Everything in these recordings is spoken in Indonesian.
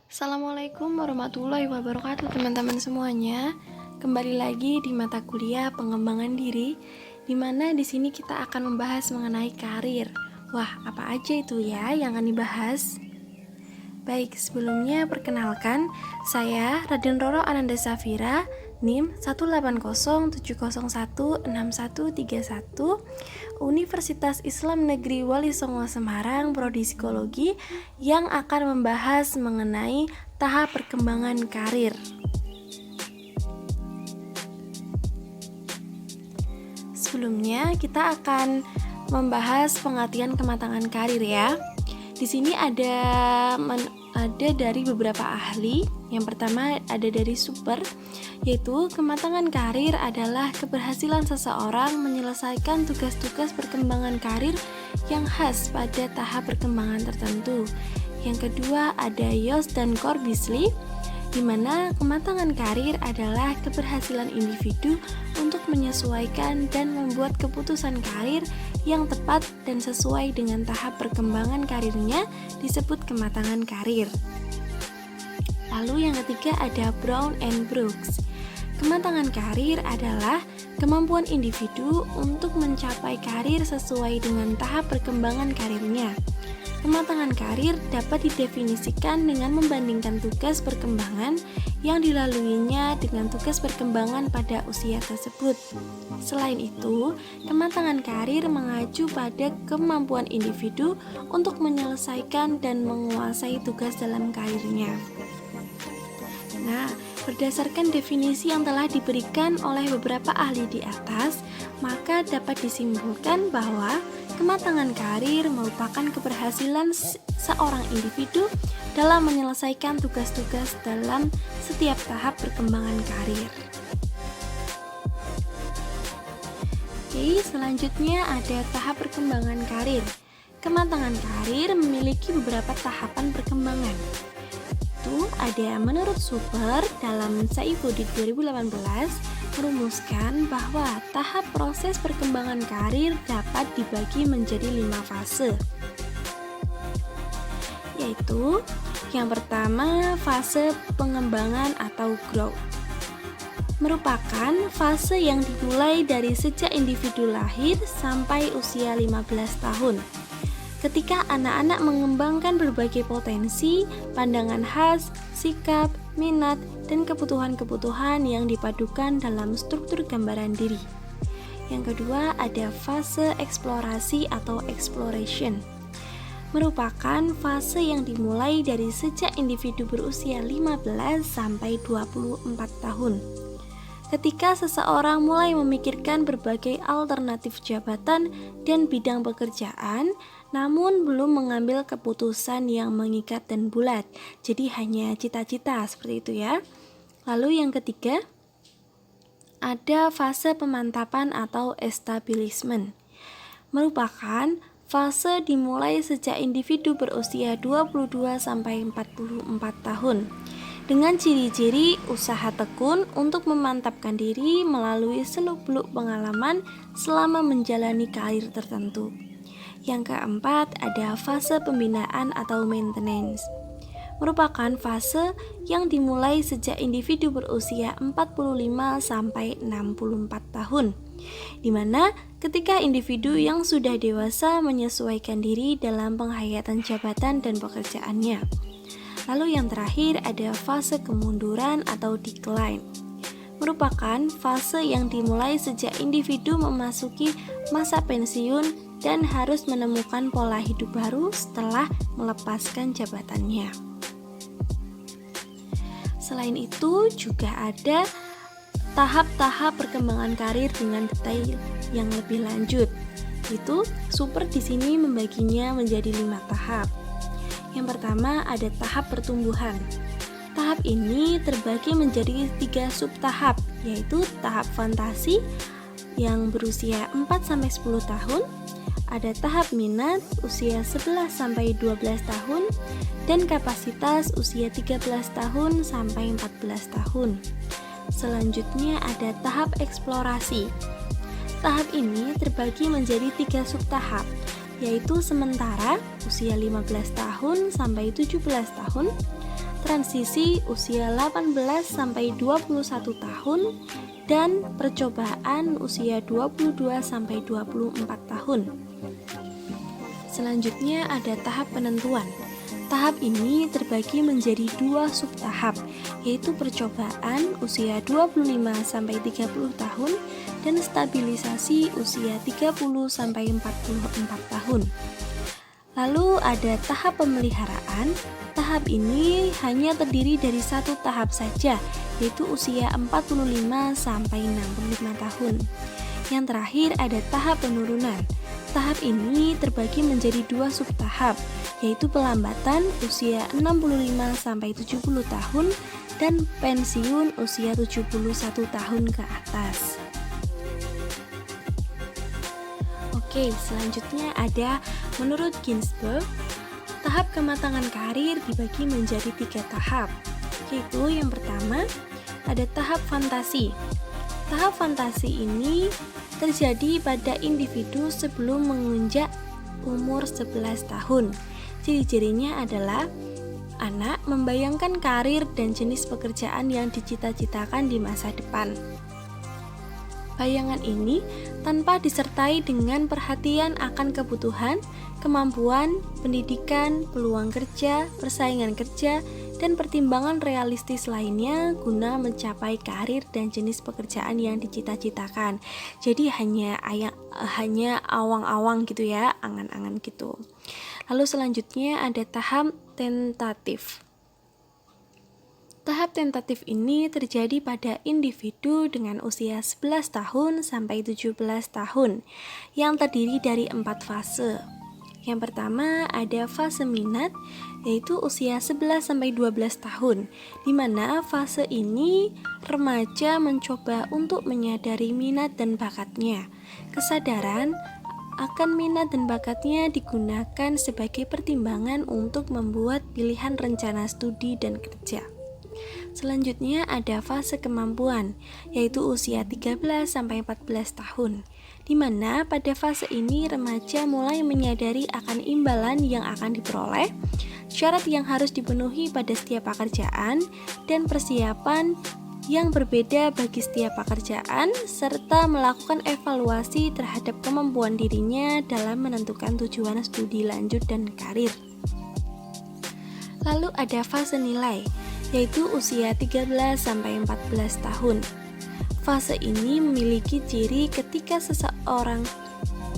Assalamualaikum warahmatullahi wabarakatuh teman-teman semuanya. Kembali lagi di mata kuliah pengembangan diri, di mana di sini kita akan membahas mengenai karir. Wah, apa aja itu ya yang akan dibahas? Baik, sebelumnya perkenalkan, saya Raden Roro Ananda Safira, NIM 18070161131, Universitas Islam Negeri Wali Songo Semarang, Prodi Psikologi, yang akan membahas mengenai tahap perkembangan karir. Sebelumnya, kita akan membahas pengertian kematangan karir ya. Di sini ada dari beberapa ahli. Yang pertama ada dari Super, yaitu kematangan karir adalah keberhasilan seseorang menyelesaikan tugas-tugas perkembangan karir yang khas pada tahap perkembangan tertentu. Yang kedua ada Yost dan Corbisley, di mana kematangan karir adalah keberhasilan individu untuk menyesuaikan dan membuat keputusan karir yang tepat dan sesuai dengan tahap perkembangan karirnya disebut kematangan karir. Lalu yang ketiga ada Brown and Brooks. Kematangan karir adalah kemampuan individu untuk mencapai karir sesuai dengan tahap perkembangan karirnya. Kematangan karir dapat didefinisikan dengan membandingkan tugas perkembangan yang dilaluinya dengan tugas perkembangan pada usia tersebut. Selain itu, kematangan karir mengacu pada kemampuan individu untuk menyelesaikan dan menguasai tugas dalam karirnya. Nah, berdasarkan definisi yang telah diberikan oleh beberapa ahli di atas, maka dapat disimpulkan bahwa kematangan karir merupakan keberhasilan seorang individu dalam menyelesaikan tugas-tugas dalam setiap tahap perkembangan karir. Oke, selanjutnya ada tahap perkembangan karir. Kematangan karir memiliki beberapa tahapan perkembangan. Itu ada menurut Super dalam Saifudi 2018 merumuskan bahwa tahap proses perkembangan karir dapat dibagi menjadi 5 fase, yaitu yang pertama fase pengembangan atau growth, merupakan fase yang dimulai dari sejak individu lahir sampai usia 15 tahun. Ketika anak-anak mengembangkan berbagai potensi, pandangan khas, sikap, minat, dan kebutuhan-kebutuhan yang dipadukan dalam struktur gambaran diri. Yang kedua ada fase eksplorasi atau exploration, merupakan fase yang dimulai dari sejak individu berusia 15 sampai 24 tahun. Ketika seseorang mulai memikirkan berbagai alternatif jabatan dan bidang pekerjaan, namun belum mengambil keputusan yang mengikat dan bulat, jadi hanya cita-cita seperti itu ya. Lalu yang ketiga, ada fase pemantapan atau establishment, merupakan fase dimulai sejak individu berusia 22 sampai 44 tahun. Dengan ciri-ciri usaha tekun untuk memantapkan diri melalui seluk-beluk pengalaman selama menjalani karir tertentu. Yang keempat ada fase pembinaan atau maintenance, merupakan fase yang dimulai sejak individu berusia 45 sampai 64 tahun, di mana ketika individu yang sudah dewasa menyesuaikan diri dalam penghayatan jabatan dan pekerjaannya. Lalu yang terakhir ada fase kemunduran atau decline, merupakan fase yang dimulai sejak individu memasuki masa pensiun dan harus menemukan pola hidup baru setelah melepaskan jabatannya. Selain itu juga ada tahap-tahap perkembangan karir dengan detail yang lebih lanjut. Itu Super di sini membaginya menjadi 5 tahap. Yang pertama ada tahap pertumbuhan. Tahap ini terbagi menjadi 3 subtahap, yaitu tahap fantasi yang berusia 4-10 tahun, ada tahap minat usia 11-12 tahun, dan kapasitas usia 13 tahun sampai 14 tahun. Selanjutnya ada tahap eksplorasi. Tahap ini terbagi menjadi 3 subtahap, yaitu sementara usia 15 tahun sampai 17 tahun, transisi usia 18 sampai 21 tahun, dan percobaan usia 22 sampai 24 tahun. Selanjutnya ada tahap penentuan. Tahap ini terbagi menjadi 2 subtahap, yaitu percobaan usia 25 sampai 30 tahun dan stabilisasi usia 30 sampai 44 tahun. Lalu ada tahap pemeliharaan. Tahap ini hanya terdiri dari 1 tahap saja, yaitu usia 45 sampai 65 tahun. Yang terakhir ada tahap penurunan. Tahap ini terbagi menjadi 2 subtahap, yaitu pelambatan usia 65 sampai 70 tahun dan pensiun usia 71 tahun ke atas. Oke, selanjutnya ada menurut Ginsberg, tahap kematangan karir dibagi menjadi 3 tahap, yaitu yang pertama ada tahap fantasi. Tahap fantasi ini terjadi pada individu sebelum menginjak umur 11 tahun. Ciri-cirinya adalah anak membayangkan karir dan jenis pekerjaan yang dicita-citakan di masa depan. Bayangan ini tanpa disertai dengan perhatian akan kebutuhan, kemampuan, pendidikan, peluang kerja, persaingan kerja, dan pertimbangan realistis lainnya guna mencapai karir dan jenis pekerjaan yang dicita-citakan. Jadi hanya awang-awang gitu ya, angan-angan gitu. Lalu selanjutnya ada tahap tentatif. Tahap tentatif ini terjadi pada individu dengan usia 11 tahun sampai 17 tahun yang terdiri dari 4 fase. Yang pertama ada fase minat, yaitu usia 11 sampai 12 tahun, di mana fase ini remaja mencoba untuk menyadari minat dan bakatnya. Kesadaran akan minat dan bakatnya digunakan sebagai pertimbangan untuk membuat pilihan rencana studi dan kerja. Selanjutnya ada fase kemampuan, yaitu usia 13 sampai 14 tahun, di mana pada fase ini remaja mulai menyadari akan imbalan yang akan diperoleh, syarat yang harus dipenuhi pada setiap pekerjaan, dan persiapan yang berbeda bagi setiap pekerjaan, serta melakukan evaluasi terhadap kemampuan dirinya dalam menentukan tujuan studi lanjut dan karir. Lalu ada fase nilai, yaitu usia 13 sampai 14 tahun. Fase ini memiliki ciri ketika seseorang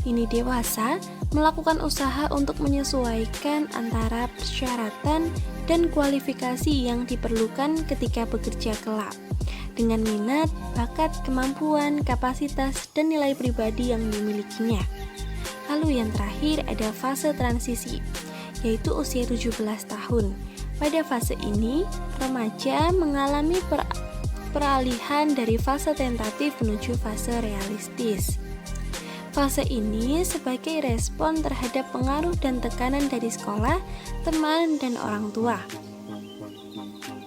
ini dewasa melakukan usaha untuk menyesuaikan antara persyaratan dan kualifikasi yang diperlukan ketika bekerja kelak dengan minat, bakat, kemampuan, kapasitas, dan nilai pribadi yang dimilikinya. Lalu yang terakhir ada fase transisi, yaitu usia 17 tahun. Pada fase ini, remaja mengalami peralihan dari fase tentatif menuju fase realistis. Fase ini sebagai respon terhadap pengaruh dan tekanan dari sekolah, teman, dan orang tua.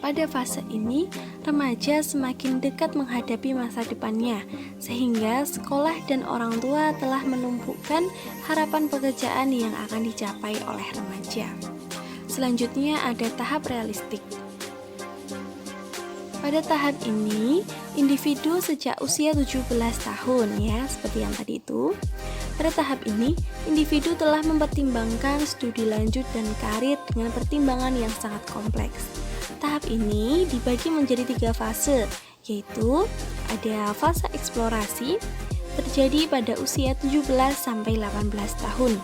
Pada fase ini, remaja semakin dekat menghadapi masa depannya, sehingga sekolah dan orang tua telah menumpukan harapan pekerjaan yang akan dicapai oleh remaja. Selanjutnya ada tahap realistik. Pada tahap ini, individu sejak usia 17 tahun ya, seperti yang tadi itu. Pada tahap ini, individu telah mempertimbangkan studi lanjut dan karir dengan pertimbangan yang sangat kompleks. Tahap ini dibagi menjadi 3 fase, yaitu ada fase eksplorasi, terjadi pada usia 17 sampai 18 tahun.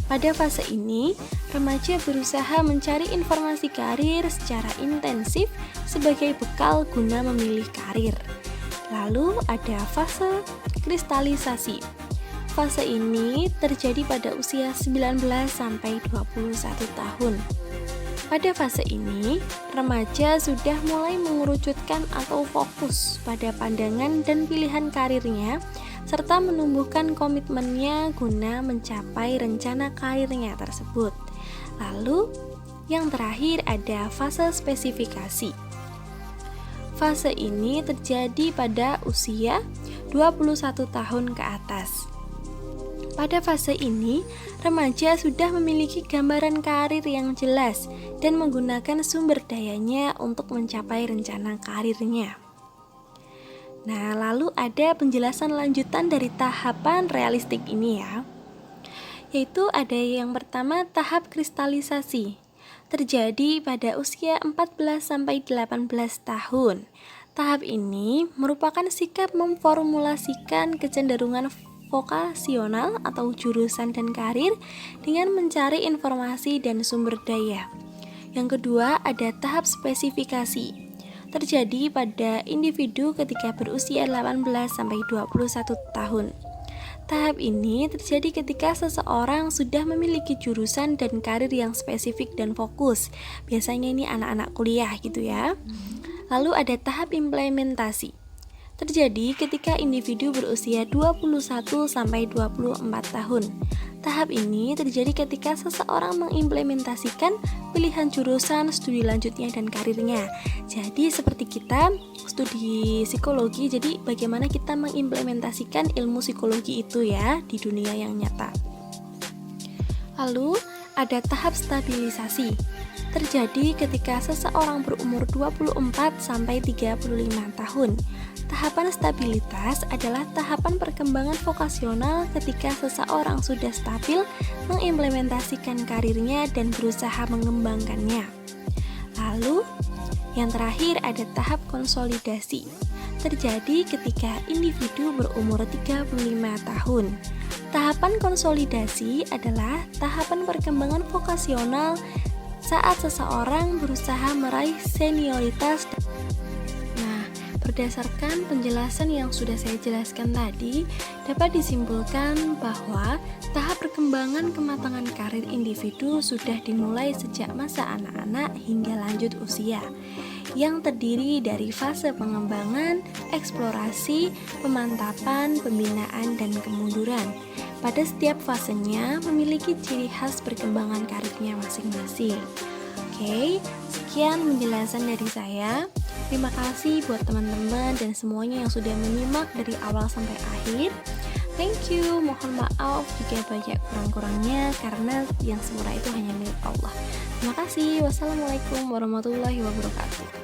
Pada fase ini, remaja berusaha mencari informasi karir secara intensif sebagai bekal guna memilih karir. Lalu ada fase kristalisasi. Fase ini terjadi pada usia 19 sampai 21 tahun. Pada fase ini, remaja sudah mulai mengerucutkan atau fokus pada pandangan dan pilihan karirnya, serta menumbuhkan komitmennya guna mencapai rencana karirnya tersebut. Lalu, yang terakhir ada fase spesifikasi. Fase ini terjadi pada usia 21 tahun ke atas. Pada fase ini, remaja sudah memiliki gambaran karir yang jelas dan menggunakan sumber dayanya untuk mencapai rencana karirnya. Nah, lalu ada penjelasan lanjutan dari tahapan realistik ini ya. Yaitu ada yang pertama tahap kristalisasi. Terjadi pada usia 14-18 tahun. Tahap ini merupakan sikap memformulasikan kecenderungan vokasional atau jurusan dan karir dengan mencari informasi dan sumber daya. Yang kedua ada tahap spesifikasi. Terjadi pada individu ketika berusia 18-21 tahun. Tahap ini terjadi ketika seseorang sudah memiliki jurusan dan karir yang spesifik dan fokus. Biasanya ini anak-anak kuliah gitu ya. Lalu ada tahap implementasi. Terjadi ketika individu berusia 21-24 tahun. Tahap ini terjadi ketika seseorang mengimplementasikan pilihan jurusan studi lanjutnya dan karirnya. Jadi seperti kita studi psikologi, jadi bagaimana kita mengimplementasikan ilmu psikologi itu ya di dunia yang nyata. Lalu ada tahap stabilisasi. Terjadi ketika seseorang berumur 24-35 tahun. Tahapan stabilitas adalah tahapan perkembangan vokasional ketika seseorang sudah stabil mengimplementasikan karirnya dan berusaha mengembangkannya. Lalu, yang terakhir ada tahap konsolidasi. Terjadi ketika individu berumur 35 tahun. Tahapan konsolidasi adalah tahapan perkembangan vokasional saat seseorang berusaha meraih senioritas. Berdasarkan penjelasan yang sudah saya jelaskan tadi, dapat disimpulkan bahwa tahap perkembangan kematangan karir individu sudah dimulai sejak masa anak-anak hingga lanjut usia, yang terdiri dari fase pengembangan, eksplorasi, pemantapan, pembinaan, dan kemunduran. Pada setiap fasenya memiliki ciri khas perkembangan karirnya masing-masing. Oke, sekian penjelasan dari saya. Terima kasih buat teman-teman dan semuanya yang sudah menyimak dari awal sampai akhir. Thank you, mohon maaf jika banyak kurang-kurangnya karena yang sempurna itu hanya milik Allah. Terima kasih. Wassalamualaikum warahmatullahi wabarakatuh.